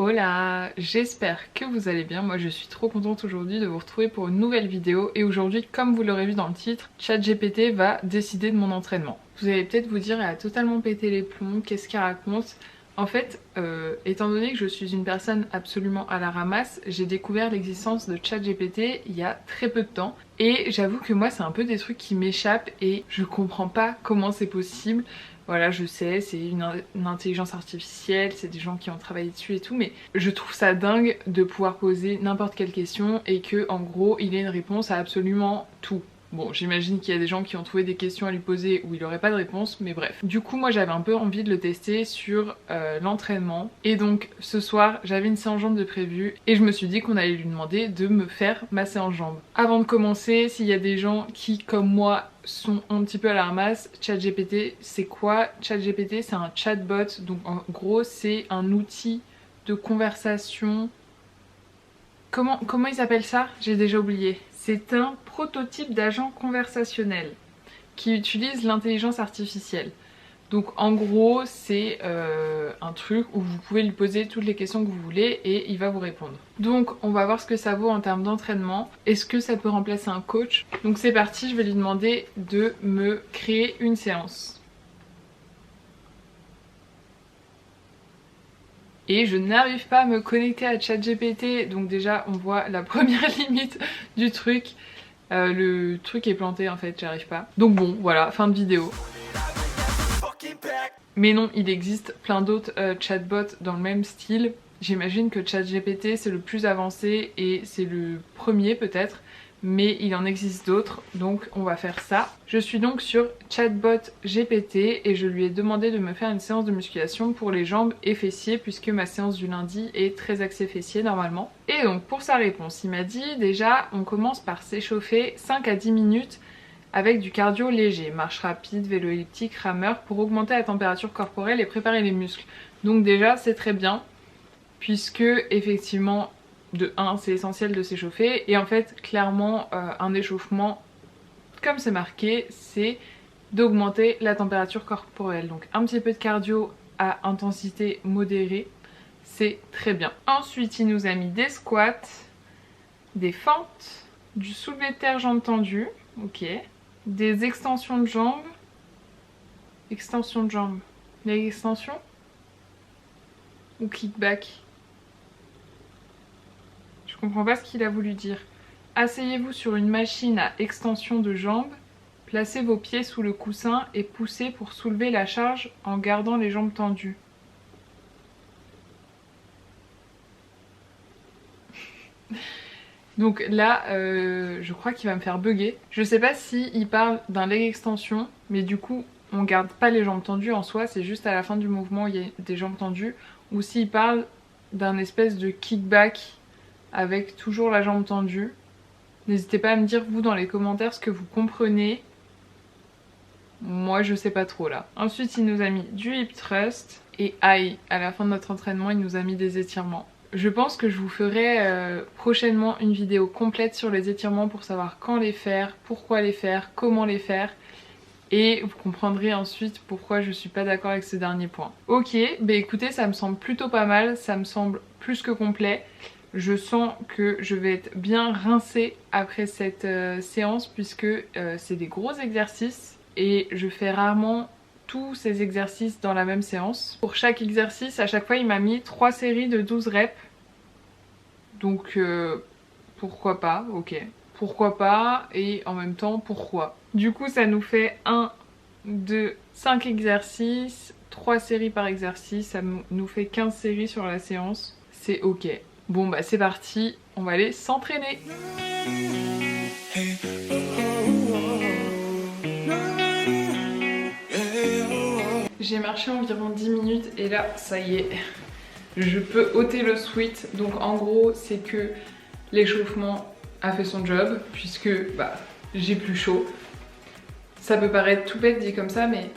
Hola, j'espère que vous allez bien. Moi je suis trop contente aujourd'hui de vous retrouver pour une nouvelle vidéo. Et aujourd'hui, comme vous l'aurez vu dans le titre, ChatGPT va décider de mon entraînement. Vous allez peut-être vous dire, elle a totalement pété les plombs, qu'est-ce qu'elle raconte? En fait, étant donné que je suis une personne absolument à la ramasse, j'ai découvert l'existence de ChatGPT il y a très peu de temps. Et j'avoue que moi c'est un peu des trucs qui m'échappent et je comprends pas comment c'est possible. Voilà, je sais, c'est une intelligence artificielle, c'est des gens qui ont travaillé dessus et tout, mais je trouve ça dingue de pouvoir poser n'importe quelle question et que en gros il ait une réponse à absolument tout. Bon, j'imagine qu'il y a des gens qui ont trouvé des questions à lui poser où il n'aurait pas de réponse, mais bref. Du coup, moi j'avais un peu envie de le tester sur l'entraînement. Et donc ce soir, j'avais une séance jambes de prévu et je me suis dit qu'on allait lui demander de me faire ma séance jambes. Avant de commencer, s'il y a des gens qui, comme moi, sont un petit peu à la ramasse, ChatGPT, c'est quoi? ChatGPT, c'est un chatbot, donc en gros, c'est un outil de conversation. Comment ils appellent ça? J'ai déjà oublié. C'est un prototype d'agent conversationnel qui utilise l'intelligence artificielle. Donc en gros, c'est un truc où vous pouvez lui poser toutes les questions que vous voulez et il va vous répondre. Donc on va voir ce que ça vaut en termes d'entraînement. Est-ce que ça peut remplacer un coach? Donc c'est parti, je vais lui demander de me créer une séance. Et je n'arrive pas à me connecter à ChatGPT, donc déjà on voit la première limite du truc. Le truc est planté en fait, j'arrive pas. Donc bon, voilà, fin de vidéo. Mais non, il existe plein d'autres chatbots dans le même style. J'imagine que ChatGPT c'est le plus avancé et c'est le premier peut-être, mais il en existe d'autres, donc on va faire ça. Je suis donc sur Chatbot GPT et je lui ai demandé de me faire une séance de musculation pour les jambes et fessiers puisque ma séance du lundi est très axée fessiers normalement. Et donc pour sa réponse, il m'a dit déjà on commence par s'échauffer 5 à 10 minutes avec du cardio léger, marche rapide, vélo elliptique, rameur pour augmenter la température corporelle et préparer les muscles. Donc déjà c'est très bien puisque effectivement de 1 c'est essentiel de s'échauffer et en fait clairement un échauffement comme c'est marqué c'est d'augmenter la température corporelle, donc un petit peu de cardio à intensité modérée c'est très bien. Ensuite il nous a mis des squats, des fentes, du soulevé de terre jambes tendues, ok, des extensions de jambes, les extensions ou kickback. Je comprends pas ce qu'il a voulu dire. Asseyez-vous sur une machine à extension de jambes, placez vos pieds sous le coussin et poussez pour soulever la charge en gardant les jambes tendues. Donc là, je crois qu'il va me faire bugger. Je sais pas s'il parle d'un leg extension, mais du coup, on garde pas les jambes tendues en soi, c'est juste à la fin du mouvement il y a des jambes tendues. Ou s'il parle d'un espèce de kickback avec toujours la jambe tendue. N'hésitez pas à me dire vous dans les commentaires ce que vous comprenez. Moi je sais pas trop là. Ensuite il nous a mis du hip thrust et aïe, à la fin de notre entraînement il nous a mis des étirements. Je pense que je vous ferai prochainement une vidéo complète sur les étirements pour savoir quand les faire, pourquoi les faire, comment les faire. Et vous comprendrez ensuite pourquoi je suis pas d'accord avec ce dernier point. Ok, bah écoutez ça me semble plutôt pas mal, ça me semble plus que complet. Je sens que je vais être bien rincée après cette séance puisque c'est des gros exercices et je fais rarement tous ces exercices dans la même séance. Pour chaque exercice, à chaque fois il m'a mis 3 séries de 12 reps. Donc pourquoi pas, ok. Pourquoi pas et en même temps pourquoi. Du coup ça nous fait 1, 2, 5 exercices, 3 séries par exercice, ça nous fait 15 séries sur la séance. C'est ok. Bon bah c'est parti, on va aller s'entraîner. J'ai marché environ 10 minutes et là ça y est, je peux ôter le sweat. Donc en gros c'est que l'échauffement a fait son job puisque bah j'ai plus chaud. Ça peut paraître tout bête dit comme ça mais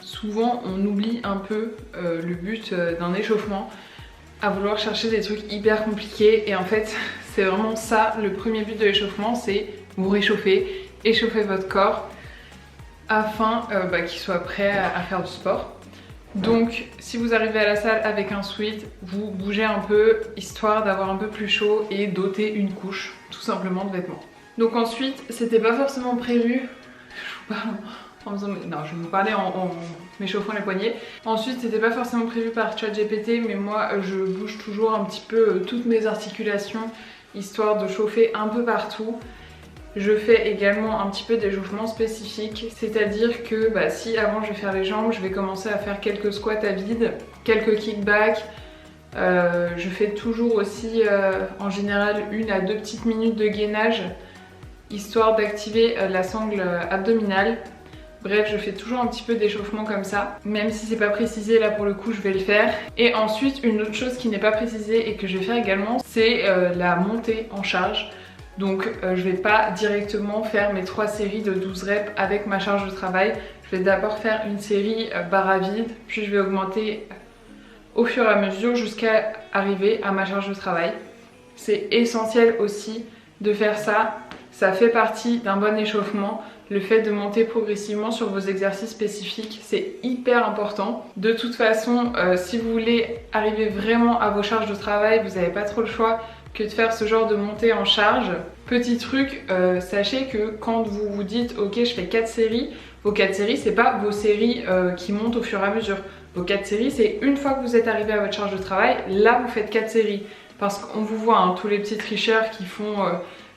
souvent on oublie un peu le but d'un échauffement à vouloir chercher des trucs hyper compliqués et en fait c'est vraiment ça le premier but de l'échauffement, c'est vous réchauffer, échauffer votre corps afin qu'il soit prêt à faire du sport. Donc si vous arrivez à la salle avec un sweat, vous bougez un peu histoire d'avoir un peu plus chaud et d'ôter une couche tout simplement de vêtements. Donc ensuite, c'était pas forcément prévu, je vous parle non, je vais vous parler en m'échauffant les poignets. Ensuite, c'était pas forcément prévu par ChatGPT, mais moi je bouge toujours un petit peu toutes mes articulations histoire de chauffer un peu partout. Je fais également un petit peu d'échauffement spécifique, c'est-à-dire que si avant je vais faire les jambes, je vais commencer à faire quelques squats à vide, quelques kickbacks. Je fais toujours aussi en général 1 à 2 petites minutes de gainage, histoire d'activer la sangle abdominale. Bref, je fais toujours un petit peu d'échauffement comme ça, même si c'est pas précisé, là pour le coup je vais le faire. Et ensuite, une autre chose qui n'est pas précisée et que je vais faire également, c'est la montée en charge. Donc je vais pas directement faire mes 3 séries de 12 reps avec ma charge de travail. Je vais d'abord faire une série barre à vide, puis je vais augmenter au fur et à mesure jusqu'à arriver à ma charge de travail. C'est essentiel aussi de faire ça, ça fait partie d'un bon échauffement. Le fait de monter progressivement sur vos exercices spécifiques, c'est hyper important. De toute façon, si vous voulez arriver vraiment à vos charges de travail, vous n'avez pas trop le choix que de faire ce genre de montée en charge. Petit truc, sachez que quand vous vous dites ok je fais 4 séries, vos 4 séries c'est pas vos séries qui montent au fur et à mesure. Vos 4 séries c'est une fois que vous êtes arrivé à votre charge de travail, là vous faites 4 séries. Parce qu'on vous voit, hein, tous les petits tricheurs qui font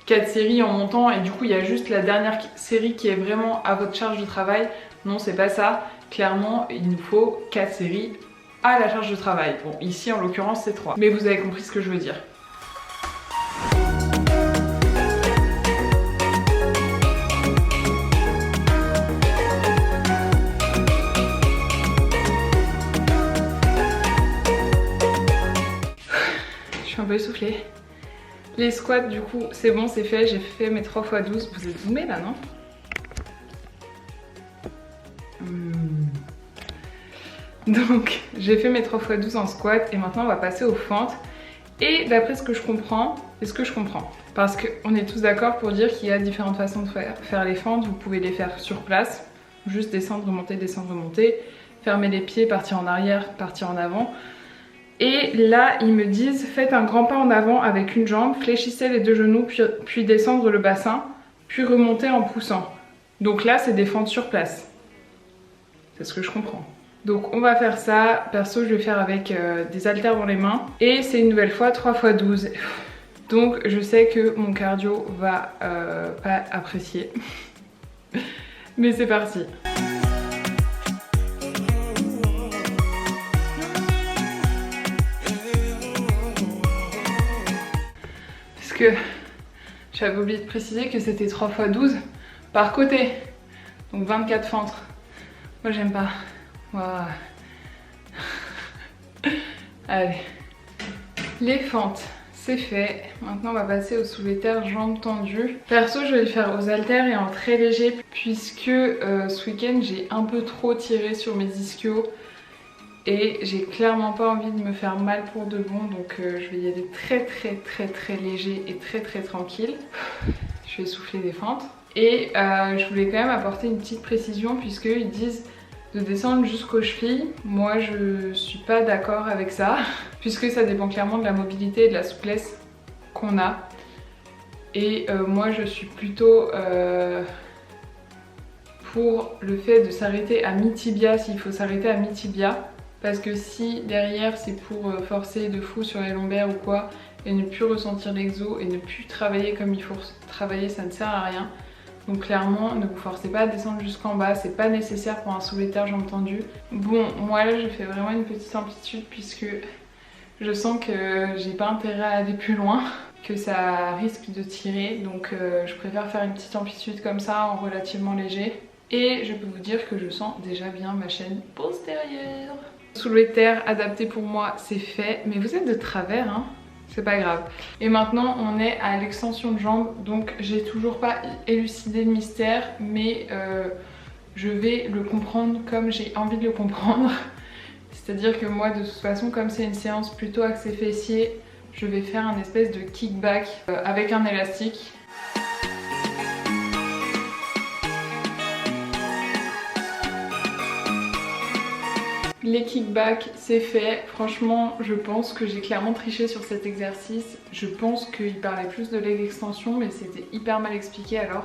4 séries en montant et du coup il y a juste la dernière série qui est vraiment à votre charge de travail. Non, c'est pas ça. Clairement, il nous faut 4 séries à la charge de travail. Bon, ici en l'occurrence c'est 3. Mais vous avez compris ce que je veux dire. Je suis un peu essoufflée. Les squats du coup c'est bon, c'est fait, j'ai fait mes 3 x 12. Vous êtes zoomé là, non? Donc j'ai fait mes 3 x 12 en squat et maintenant on va passer aux fentes. Et d'après ce que je comprends, est-ce que je comprends? Parce qu'on est tous d'accord pour dire qu'il y a différentes façons de faire les fentes. Vous pouvez les faire sur place, juste descendre, remonter, fermer les pieds, partir en arrière, partir en avant. Et là, ils me disent, faites un grand pas en avant avec une jambe, fléchissez les 2 genoux, puis descendre le bassin, puis remonter en poussant. Donc là, c'est des fentes sur place. C'est ce que je comprends. Donc on va faire ça. Perso, je vais faire avec des haltères dans les mains. Et c'est une nouvelle fois 3 x 12. Donc je sais que mon cardio va pas apprécier. Mais c'est parti. Que j'avais oublié de préciser que c'était 3 x 12 par côté, donc 24 fentes. Moi j'aime pas. Voilà. Allez, les fentes c'est fait. Maintenant on va passer au soulevé terre jambes tendues. Perso je vais le faire aux haltères et en très léger puisque ce week-end j'ai un peu trop tiré sur mes ischios. Et j'ai clairement pas envie de me faire mal pour de bon, donc je vais y aller très léger et très tranquille. Je vais souffler des fentes. Et je voulais quand même apporter une petite précision puisqu'ils disent de descendre jusqu'aux chevilles. Moi je suis pas d'accord avec ça puisque ça dépend clairement de la mobilité et de la souplesse qu'on a. Et moi je suis plutôt pour le fait de s'arrêter à mi-tibia s'il faut s'arrêter à mi-tibia. Parce que si derrière c'est pour forcer de fou sur les lombaires ou quoi et ne plus ressentir l'exo et ne plus travailler comme il faut travailler, ça ne sert à rien. Donc clairement ne vous forcez pas à descendre jusqu'en bas, c'est pas nécessaire pour un soulevé terre jambes tendues. Bon, moi là je fais vraiment une petite amplitude puisque je sens que j'ai pas intérêt à aller plus loin, que ça risque de tirer, donc je préfère faire une petite amplitude comme ça en relativement léger. Et je peux vous dire que je sens déjà bien ma chaîne postérieure. Soulevé terre adapté pour moi c'est fait, mais vous êtes de travers hein, c'est pas grave. Et maintenant on est à l'extension de jambes, donc j'ai toujours pas élucidé le mystère, mais je vais le comprendre comme j'ai envie de le comprendre. C'est-à-dire que moi de toute façon, comme c'est une séance plutôt axée fessier, je vais faire un espèce de kickback avec un élastique. Les kickbacks, c'est fait. Franchement, je pense que j'ai clairement triché sur cet exercice. Je pense qu'il parlait plus de leg extension, mais c'était hyper mal expliqué, alors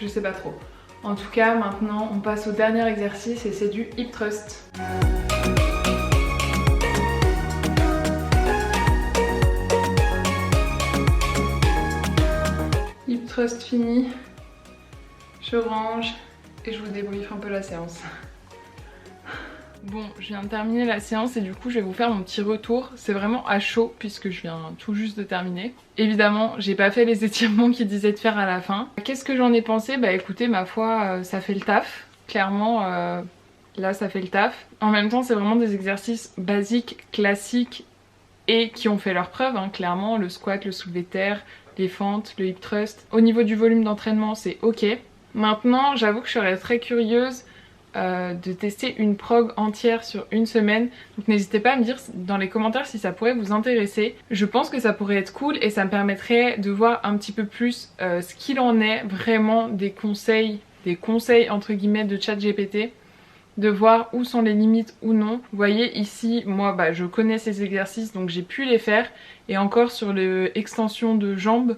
je sais pas trop. En tout cas, maintenant, on passe au dernier exercice et c'est du hip thrust. Hip thrust fini. Je range et je vous débriefe un peu la séance. Bon, je viens de terminer la séance et du coup je vais vous faire mon petit retour. C'est vraiment à chaud puisque je viens tout juste de terminer. Évidemment, j'ai pas fait les étirements qu'ils disaient de faire à la fin. Qu'est-ce que j'en ai pensé? Bah écoutez, ma foi, ça fait le taf. Clairement, là ça fait le taf. En même temps, c'est vraiment des exercices basiques, classiques et qui ont fait leur preuve, hein. Clairement, le squat, le soulevé de terre, les fentes, le hip thrust. Au niveau du volume d'entraînement, c'est ok. Maintenant, j'avoue que je serais très curieuse de tester une prog entière sur une semaine, donc n'hésitez pas à me dire dans les commentaires si ça pourrait vous intéresser. Je pense que ça pourrait être cool et ça me permettrait de voir un petit peu plus ce qu'il en est vraiment des conseils entre guillemets de ChatGPT, de voir où sont les limites ou non. Vous voyez ici, moi je connais ces exercices donc j'ai pu les faire, et encore sur l'extension de jambes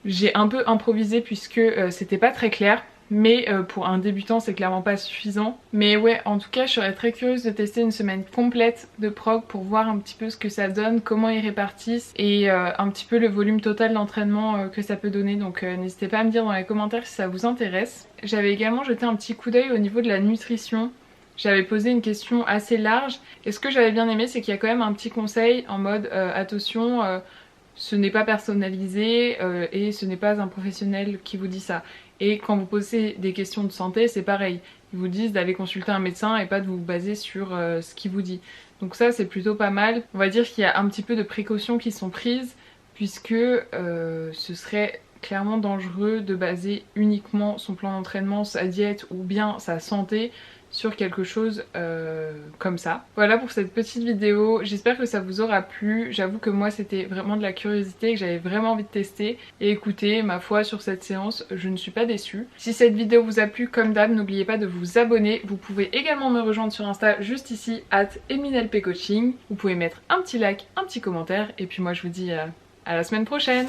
j'ai un peu improvisé puisque c'était pas très clair. Mais pour un débutant c'est clairement pas suffisant. Mais ouais, en tout cas je serais très curieuse de tester une semaine complète de prog pour voir un petit peu ce que ça donne, comment ils répartissent et un petit peu le volume total d'entraînement que ça peut donner. Donc n'hésitez pas à me dire dans les commentaires si ça vous intéresse. J'avais également jeté un petit coup d'œil au niveau de la nutrition. J'avais posé une question assez large et ce que j'avais bien aimé c'est qu'il y a quand même un petit conseil en mode attention, ce n'est pas personnalisé et ce n'est pas un professionnel qui vous dit ça. Et quand vous posez des questions de santé, c'est pareil. Ils vous disent d'aller consulter un médecin et pas de vous baser sur ce qu'il vous dit. Donc ça, c'est plutôt pas mal. On va dire qu'il y a un petit peu de précautions qui sont prises puisque ce serait clairement dangereux de baser uniquement son plan d'entraînement, sa diète ou bien sa santé sur quelque chose comme ça. Voilà pour cette petite vidéo, j'espère que ça vous aura plu. J'avoue que moi c'était vraiment de la curiosité, que j'avais vraiment envie de tester. Et écoutez, ma foi, sur cette séance, je ne suis pas déçue. Si cette vidéo vous a plu, comme d'hab, n'oubliez pas de vous abonner. Vous pouvez également me rejoindre sur Insta juste ici, @eminelpcoaching. Vous pouvez mettre un petit like, un petit commentaire. Et puis moi je vous dis à la semaine prochaine.